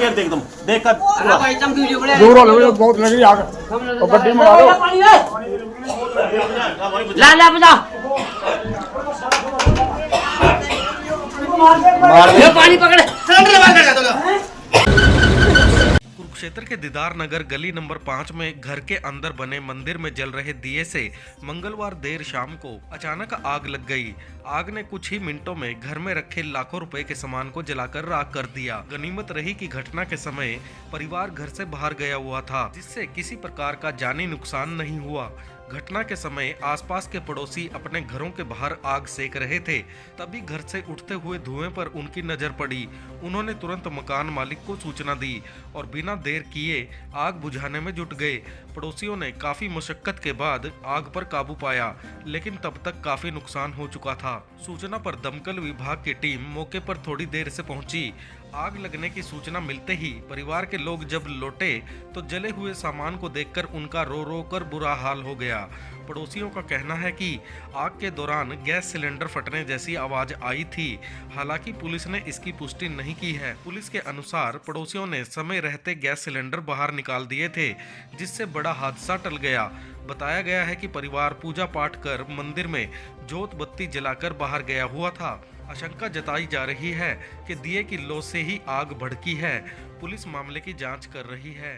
घेर दे एकदम देख कर दूर हो लो बहुत लगी आग और गड्डी में मारो ला ला बजा ये पानी पकड़ सिलेंडर बाहर कर दो। कुरुक्षेत्र के दीदार नगर गली नंबर 5 में घर के अंदर बने मंदिर में जल रहे दिए से मंगलवार देर शाम को अचानक आग लग गई। आग ने कुछ ही मिनटों में घर में रखे लाखों रुपए के सामान को जलाकर राख कर दिया। गनीमत रही कि घटना के समय परिवार घर से बाहर गया हुआ था, जिससे किसी प्रकार का जानी नुकसान नहीं हुआ। घटना के समय आसपास के पड़ोसी अपने घरों के बाहर आग सेक रहे थे, तभी घर से उठते हुए धुएं पर उनकी नजर पड़ी। उन्होंने तुरंत मकान मालिक को सूचना दी और बिना देर किए आग बुझाने में जुट गए। पड़ोसियों ने काफी मशक्कत के बाद आग पर काबू पाया, लेकिन तब तक काफी नुकसान हो चुका था। सूचना पर दमकल विभाग की टीम मौके पर थोड़ी देर से पहुंची। आग लगने की सूचना मिलते ही परिवार के लोग जब लौटे तो जले हुए सामान को देखकर उनका रो रो कर बुरा हाल हो गया। पड़ोसियों का कहना है कि आग के दौरान गैस सिलेंडर फटने जैसी आवाज आई थी। हालांकि पुलिस ने इसकी पुष्टि नहीं की है। पुलिस के अनुसार पड़ोसियों ने समय रहते गैस सिलेंडर बाहर निकाल दिए थे, जिससे बड़ा हादसा टल गया। बताया गया है कि परिवार पूजा पाठ कर मंदिर में जोत बत्ती जलाकर बाहर गया हुआ था। आशंका जताई जा रही है कि दिए की लौ से ही आग भड़की है। पुलिस मामले की जांच कर रही है।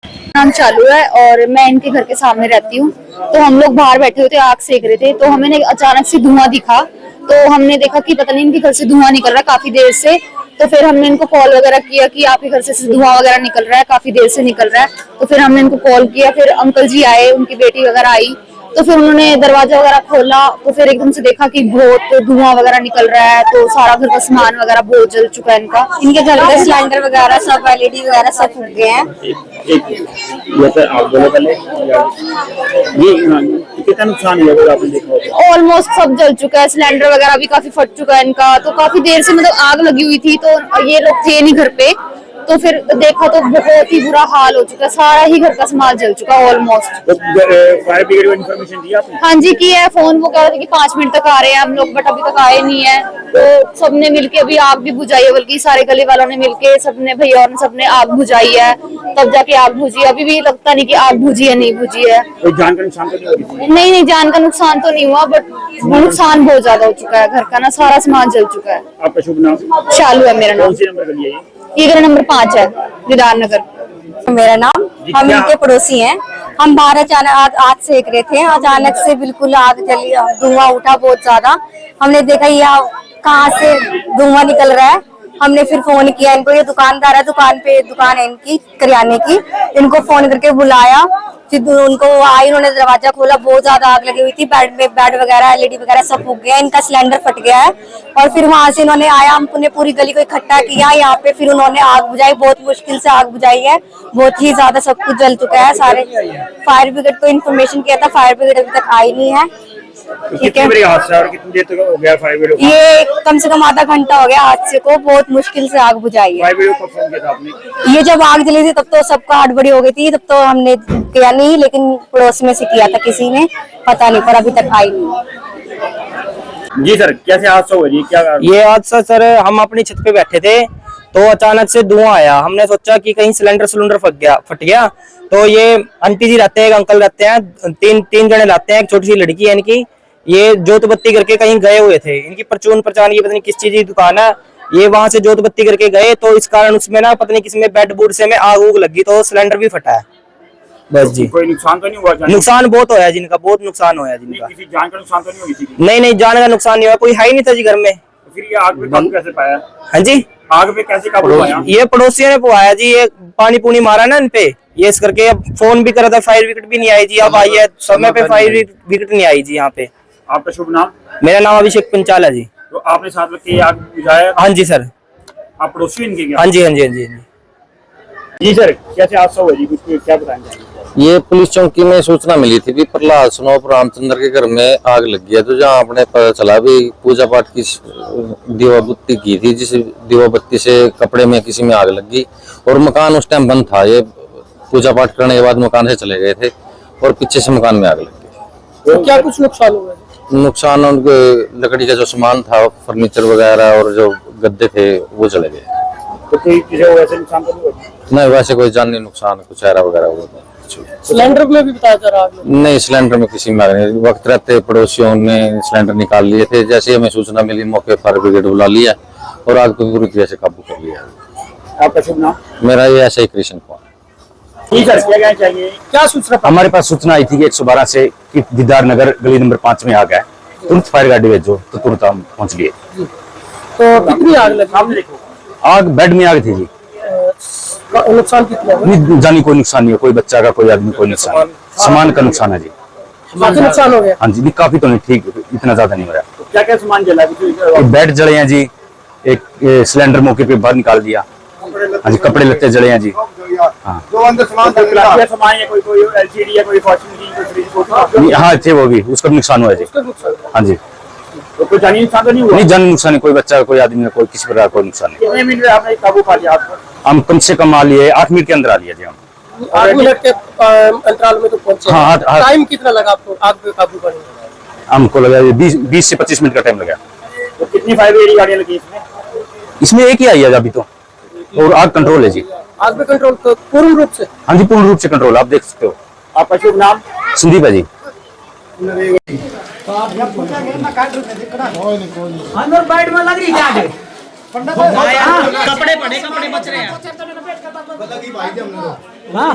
काम चालू है और मैं इनके घर के सामने रहती हूँ, तो हम लोग बाहर बैठे हुए थे, आग सेक रहे थे, तो हमें अचानक से धुआं दिखा। तो हमने देखा कि पता नहीं इनके घर से धुआं निकल रहा है काफी देर से। तो फिर हमने इनको कॉल वगैरह किया कि आपके घर से धुआं वगैरह निकल रहा है, काफी देर से निकल रहा है। तो फिर हमने इनको कॉल किया, फिर अंकल जी आए, उनकी बेटी वगैरह आई, तो फिर उन्होंने दरवाजा वगैरह खोला। तो फिर एकदम से देखा कि बहुत धुआं वगैरह निकल रहा है, तो सारा घर का सामान वगैरह बहुत जल चुका है इनका। इनके घर का सिलेंडर वगैरह सब, LED वगैरह सब फूक गए हैं। कितना नुकसान हुआ आपने देखा? ऑलमोस्ट सब जल चुका है, सिलेंडर वगैरह भी काफी फट चुका है इनका। तो काफी देर से मतलब आग लगी हुई थी, तो ये लोग थे नहीं घर पे, तो फिर देखा तो बहुत ही बुरा हाल हो चुका है, सारा ही घर का सामान जल चुका है ऑलमोस्ट। तो फायर ब्रिगेड को इन्फॉर्मेशन दी आपने? हाँ जी की है, फोन वो कह रहे थे कि 5 मिनट तक आ रहे हैं हम लोग, बट अभी तक आए नहीं है। तो सबने मिलके अभी आग भी बुझाई है, बल्कि सारे गली वालों ने मिलके, सबने भैया और सबने आग बुझाई है, तब जाके आग बुझी। अभी भी लगता नहीं कि आग बुझी है, नहीं बुझी है। कोई जान का नुकसान तो नहीं हुआ? नहीं, जान का नुकसान तो नहीं हुआ, बट नुकसान बहुत ज्यादा हो चुका है, घर का ना सारा सामान जल चुका है। आपका शुभ नाम? शालू है मेरा नाम। कौन सी नंबर गली है ये घर नंबर 5 है, दीदार नगर मेरा नाम। हम इनके पड़ोसी हैं। हम बाहर अचानक आग सेक रहे थे, अचानक से बिल्कुल आग जली, धुआं उठा बहुत ज्यादा। हमने देखा ये कहाँ से धुआं निकल रहा है। हमने फिर फोन किया इनको, ये दुकानदार है, दुकान है इनकी करियाने की। इनको फोन करके बुलाया, फिर उनको आई, उन्होंने दरवाजा खोला, बहुत ज्यादा आग लगी हुई थी। बेड वगैरह, LED वगैरह सब फूक गया, इनका सिलेंडर फट गया है। और फिर वहां से इन्होंने आया, हमने पूरी गली को इकट्ठा किया यहाँ पे, फिर उन्होंने आग बुझाई, बहुत मुश्किल से आग बुझाई है, बहुत ही ज्यादा सब कुछ जल चुका है। सारे फायर ब्रिगेड को इन्फॉर्मेशन किया था, फायर ब्रिगेड अभी तक आई नहीं है। ठीक है, और कितनी देर तक हो गया फायर ब्रिगेड? ये कम से कम आधा घंटा हो गया हादसे को, बहुत मुश्किल से आग बुझाई है। फायर ब्रिगेड को फोन किया था आपने? ये जब आग जली थी तब तो सबका हड़बड़ी हो गई थी, तब तो हमने किया नहीं, लेकिन पड़ोस में से किया था किसी ने, पता नहीं, पर अभी तक आई नहीं। जी सर, कैसे हादसा हुआ जी? क्या ये हादसा सर, हम अपनी छत पे बैठे थे, तो अचानक से धुआं आया। हमने सोचा कि कहीं सिलेंडर फट गया। तो ये आंटी जी रहते हैं, एक अंकल रहते हैं, तीन जने रहते हैं, एक छोटी सी लड़की है इनकी। ये जोत बत्ती करके कहीं गए हुए थे, इनकी परचून ये पता नहीं किस चीज की दुकान है। ये वहां से जोत बत्ती करके गए, तो इस कारण उसमें ना पता नहीं किसमें बेड बूड से में आग उग लगी, तो सिलेंडर भी फटा है। बस जी। कोई नुकसान तो नहीं हुआ? नुकसान बहुत होया जिनका, बहुत नुकसान होया जिनका। किसी जान का नुकसान तो नहीं हुई थी? नहीं, जान का नुकसान नहीं हुआ, कोई है ही नहीं था जी घर में। तो फिर ये आग पे काबू कैसे पाया? हाँ जी, आग पे कैसे काबू पाया? ये पड़ोसियों ने पाया जी, ये पानी पूनी मारा ना इन पे, ये इस करके। अब फोन भी करा था, फायर ब्रिगेड भी नहीं आई जी। अब आई है समय पे, फायर ब्रिगेड नहीं आई जी यहाँ पे। आपका शुभ नाम? मेरा नाम अभिषेक पंचाल है जी। तो आपने साथ में आग बुझाया? हाँ जी सर। आप पड़ोसी इनके क्या? हाँ जी। जी सर, कैसे हादसा हुआ जी, कुछ क्या बताएंगे? ये पुलिस चौकी में सूचना मिली थी कि प्रहलाद स्नोप रामचंद्र के घर में आग लगी है। तो जहाँ अपने पता चला भी पूजा पाठ की दीवा बत्ती की थी, जिस दीवा बत्ती से कपड़े में किसी में आग लगी, और मकान उस टाइम बंद था। ये पूजा पाठ करने के बाद मकान से चले गए थे और पीछे से मकान में आग लगी। तो क्या कुछ नुकसान हुआ? नुकसान उनके लकड़ी का जो सामान था, फर्नीचर वगैरह और जो गद्दे थे, वो चले गए। तो कोई किसी को वैसे नुकसान तो नहीं हुआ? नहीं, वैसे कोई जाननी नुकसान कुछ चेहरा वगैरह हुआ तो सिलेंडर में भी बताया जा रहा है? नहीं, सिलेंडर में किसी में नहीं। वक्त रहते पड़ोसियों ने सिलेंडर निकाल लिए थे। जैसे हमें सूचना मिली, मौके फायर ब्रिगेड बुला लिया और आग को पूरी तरह से काबू कर लिया। आपका शुभ नाम? मेरा ये ऐसा ही कृष्ण कुमार। जी सर, क्या कहना चाहिए? क्या सूचना? हमारे पास सूचना आई थी कि 112 से कि दीदार नगर गली नंबर 5 में आग है, तुरंत फायर गाड़ी भेजो। तो तुरंत हम पहुंच लिए। तो कितनी आग लगी? आग बेड में आग थी जी। नुकसान कितना हुआ? नहीं जानी कोई नुकसान नहीं है, कोई बच्चा का कोई आदमी कोई नुकसान नहीं। सामान का नुकसान है जी। काफी नुकसान हो गया? हाँ जी, नहीं काफी तो नहीं, ठीक, इतना ज्यादा नहीं हो रहा। तो क्या क्या सामान जला? एक बेड जले हैं जी, एक सिलेंडर मौके पे बाहर निकाल दिया। हाँ जी, कपड़े लत्ते जले हैं जी। हाँ जो अंदर सामान है, कोई एलसीडी या कोई वॉशिंग मशीन, कोई फ्रिज, नहीं, हाँ थे वो भी, उसका भी नुकसान हुआ है जी। हाँ जी, तो कोई जानी नुकसान तो नहीं हुआ? नहीं जानी नुकसान नहीं, कोई बच्चा कोई आदमी का कोई किसी प्रकार का कोई नुकसान नहीं। कितने मिनट में आपने काबू पा लिया आपको? हम कम से कम आ लिए 8 मिनट के अंदर आ लिया जी हम। 8 मिनट के अंतराल में तो पहुंचे। हाँ, टाइम कितना लगा आपको आग पे काबू पाने में? हमको लगा 20 से 25 मिनट का टाइम लगा। तो कितनी फायर ब्रिगेड गाड़ियां लगी इसमें? इसमें एक ही आई है अभी तो, और आग कंट्रोल है जी। आग पे कंट्रोल तो पूर्ण रूप से? हाँ जी, पूर्ण रूप से कंट्रोल, आप देख सकते हो। आपका शुभ नाम? संदीप है जी। अंदर बैठ में लग रही क्या आगे? कपड़े पड़े, कपड़े बच रहे हैं। हाँ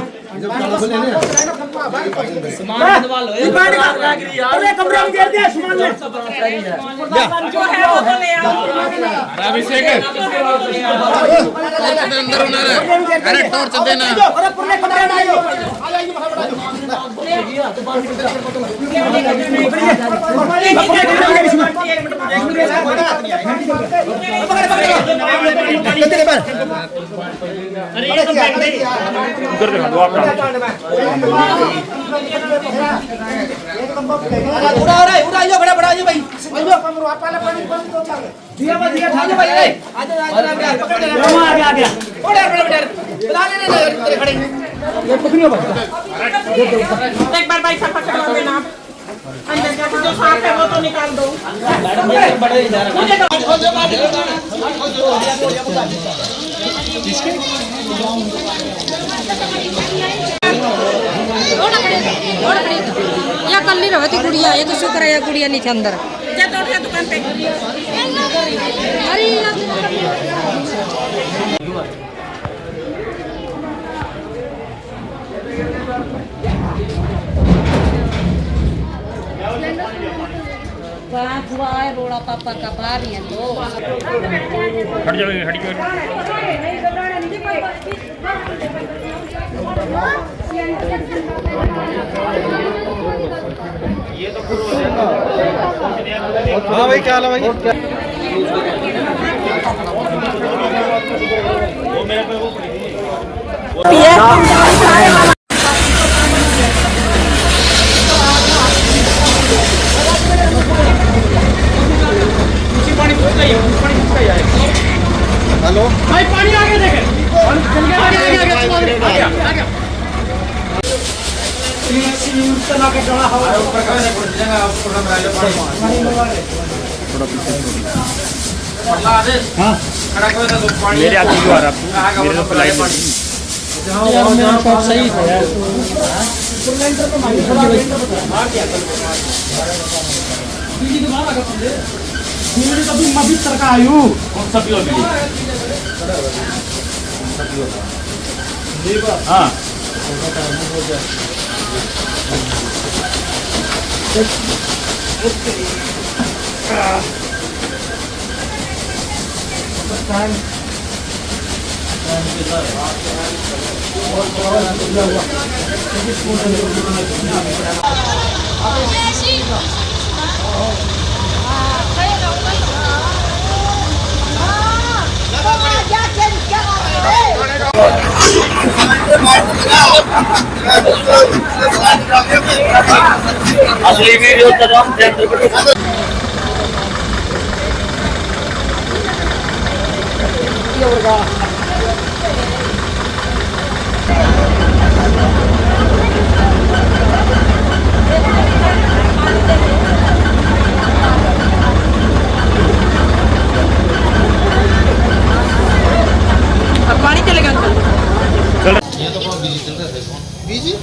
सामान बनवा लो। अरे कमरे में गिर दिया सामान में। जो है वो तो ले आओ। अभिषेक अंदर होना है। अरे टॉर्च देना। अरे पूरे कमरे में आइयो। उधर देखो दो आप उड़ा आइयो बड़ा बड़ा आइयो भाई। आइयो दिया बस दिया खा ले भाई। आ जा पकड़ ले। आ गया बड़ा बड़ा बता ले खड़े ये पकड़ियो भाई। एक बार भाई सब पकड़ लो ना। अंदर का जो सांप है वो तो निकाल दो। मैडम ये बड़े इधर या कल नहीं रहती गुड़िया, ये तो शुक्र है गुड़िया नहीं थे अंदर। जा तो उठा दुकान पे। बात हुआ है रोड़ा पापा का पा रही है तो हट जाओ, हट जाओ। हाँ भाई, क्या हाल है भाई? भाई पानी आगे देखे। आगे मेरे आगे क्यों आ रहा है? मेरे तो लाइट सही है। हाँ असली वीडियो तमाम बीजी